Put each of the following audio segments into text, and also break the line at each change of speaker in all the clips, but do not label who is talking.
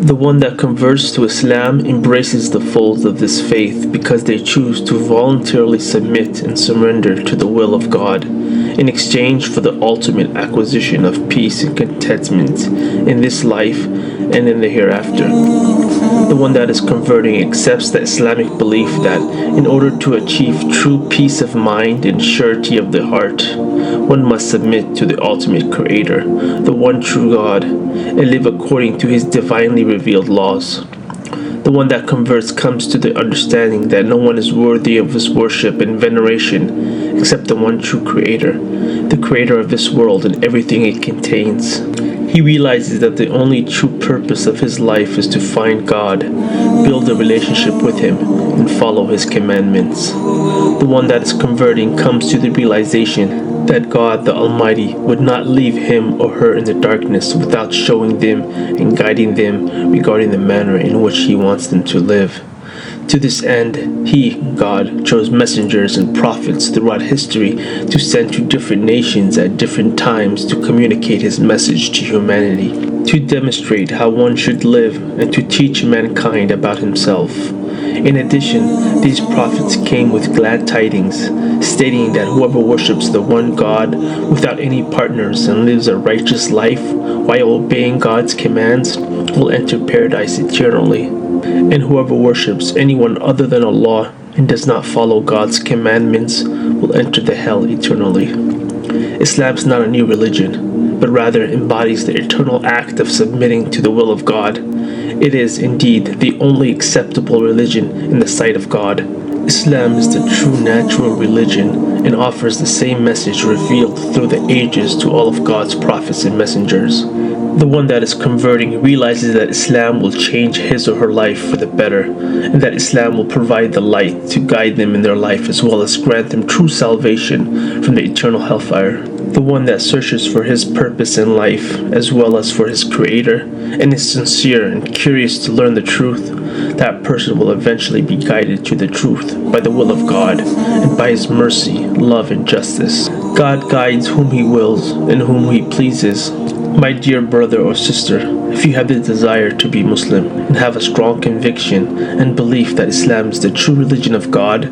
The one that converts to Islam embraces the folds of this faith because they choose to voluntarily submit and surrender to the will of God in exchange for the ultimate acquisition of peace and contentment in this life and in the hereafter. The one that is converting accepts the Islamic belief that in order to achieve true peace of mind and surety of the heart, one must submit to the ultimate Creator, the one true God, and live according to His divinely revealed laws. The one that converts comes to the understanding that no one is worthy of his worship and veneration except the one true Creator, the Creator of this world and everything it contains. He realizes that the only true purpose of his life is to find God, build a relationship with Him, and follow His commandments. The one that is converting comes to the realization that God the Almighty would not leave him or her in the darkness without showing them and guiding them regarding the manner in which He wants them to live. To this end, He, God, chose messengers and prophets throughout history to send to different nations at different times to communicate His message to humanity, to demonstrate how one should live and to teach mankind about Himself. In addition, these prophets came with glad tidings, stating that whoever worships the one God without any partners and lives a righteous life while obeying God's commands will enter paradise eternally. And whoever worships anyone other than Allah and does not follow God's commandments will enter the hell eternally. Islam is not a new religion, but rather embodies the eternal act of submitting to the will of God. It is, indeed, the only acceptable religion in the sight of God. Islam is the true natural religion and offers the same message revealed through the ages to all of God's prophets and messengers. The one that is converting realizes that Islam will change his or her life for the better, and that Islam will provide the light to guide them in their life as well as grant them true salvation from the eternal hellfire. The one that searches for his purpose in life as well as for his Creator and is sincere and curious to learn the truth, that person will eventually be guided to the truth by the will of God and by His mercy, love, and justice. God guides whom He wills and whom He pleases. My dear brother or sister, if you have the desire to be Muslim and have a strong conviction and belief that Islam is the true religion of God,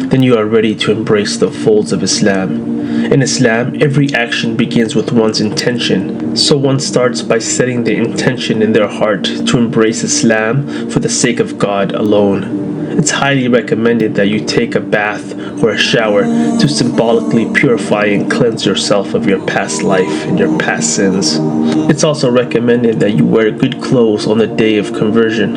then you are ready to embrace the folds of Islam. In Islam, every action begins with one's intention, so one starts by setting the intention in their heart to embrace Islam for the sake of God alone. It's highly recommended that you take a bath or a shower to symbolically purify and cleanse yourself of your past life and your past sins. It's also recommended that you wear good clothes on the day of conversion.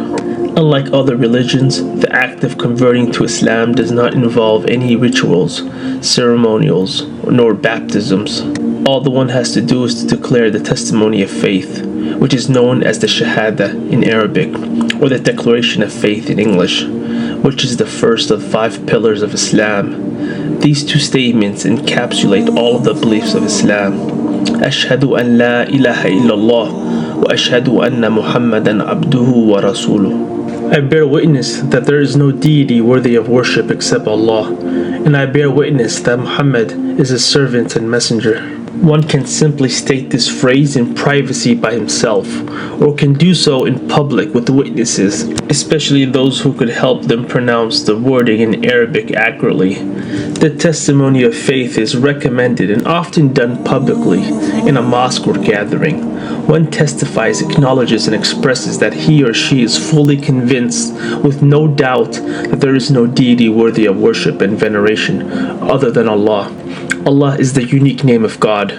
Unlike other religions, the act of converting to Islam does not involve any rituals, ceremonials, nor baptisms. All the one has to do is to declare the testimony of faith, which is known as the Shahada in Arabic, or the Declaration of Faith in English, which is the first of 5 pillars of Islam. These 2 statements encapsulate all of the beliefs of Islam. Ashhadu an la ilaha illallah wa ashhadu anna Muhammadan abduhu wa rasuluh. I bear witness that there is no deity worthy of worship except Allah, and I bear witness that Muhammad is His servant and messenger. One can simply state this phrase in privacy by himself, or can do so in public with witnesses, especially those who could help them pronounce the wording in Arabic accurately. The testimony of faith is recommended and often done publicly in a mosque or gathering. One testifies, acknowledges, and expresses that he or she is fully convinced, with no doubt, that there is no deity worthy of worship and veneration other than Allah. Allah is the unique name of God.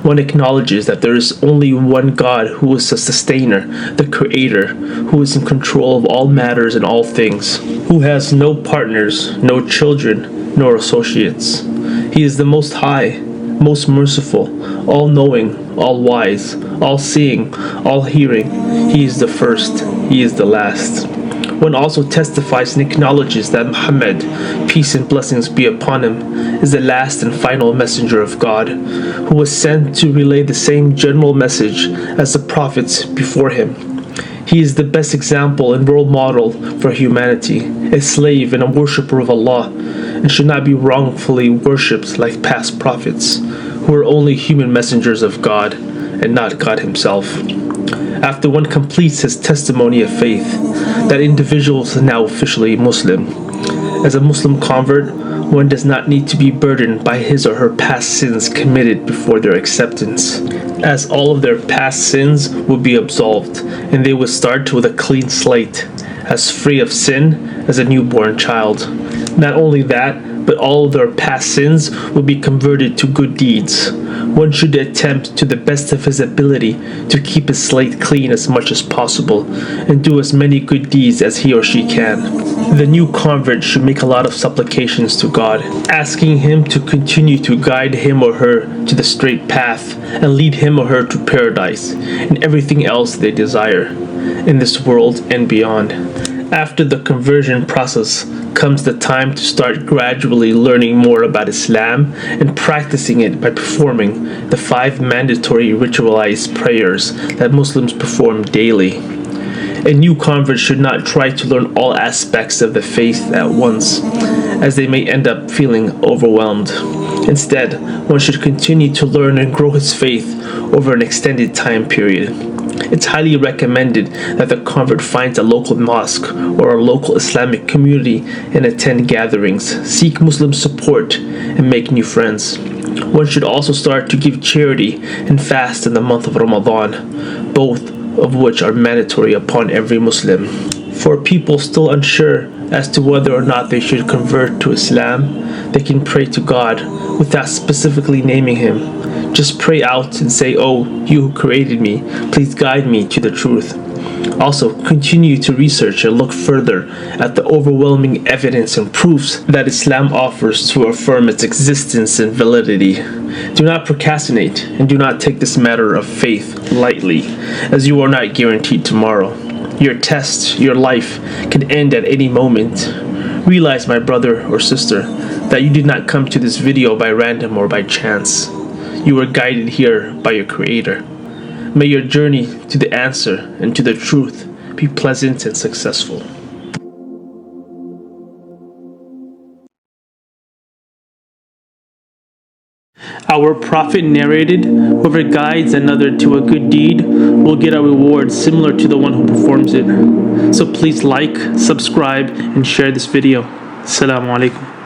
One acknowledges that there is only one God who is the sustainer, the creator, who is in control of all matters and all things, who has no partners, no children, nor associates. He is the Most High, most merciful, all-knowing, all-wise, all-seeing, all-hearing. He is the first, He is the last. One also testifies and acknowledges that Muhammad, peace and blessings be upon him, is the last and final messenger of God, who was sent to relay the same general message as the prophets before him. He is the best example and role model for humanity, a slave and a worshipper of Allah, and should not be wrongfully worshipped like past prophets, who are only human messengers of God and not God Himself. After one completes his testimony of faith, that individual is now officially Muslim. As a Muslim convert, one does not need to be burdened by his or her past sins committed before their acceptance, as all of their past sins will be absolved, and they will start with a clean slate, as free of sin as a newborn child. Not only that, but all of their past sins will be converted to good deeds. One should attempt to the best of his ability to keep his slate clean as much as possible, and do as many good deeds as he or she can. The new convert should make a lot of supplications to God, asking Him to continue to guide him or her to the straight path, and lead him or her to paradise, and everything else they desire, in this world and beyond. After the conversion process comes the time to start gradually learning more about Islam and practicing it by performing the 5 mandatory ritualized prayers that Muslims perform daily. A new convert should not try to learn all aspects of the faith at once, as they may end up feeling overwhelmed. Instead, one should continue to learn and grow his faith over an extended time period. It's highly recommended that the convert finds a local mosque or a local Islamic community and attend gatherings, seek Muslim support, and make new friends. One should also start to give charity and fast in the month of Ramadan, both of which are mandatory upon every Muslim. For people still unsure as to whether or not they should convert to Islam, they can pray to God without specifically naming Him. Just pray out and say, "Oh, you who created me, please guide me to the truth." Also, continue to research and look further at the overwhelming evidence and proofs that Islam offers to affirm its existence and validity. Do not procrastinate, and do not take this matter of faith lightly, as you are not guaranteed tomorrow. Your test, your life, can end at any moment. Realize, my brother or sister, that you did not come to this video by random or by chance. You were guided here by your Creator. May your journey to the answer and to the truth be pleasant and successful. Our Prophet narrated, "Whoever guides another to a good deed will get a reward similar to the one who performs it." So please like, subscribe, and share this video. Assalamu alaikum.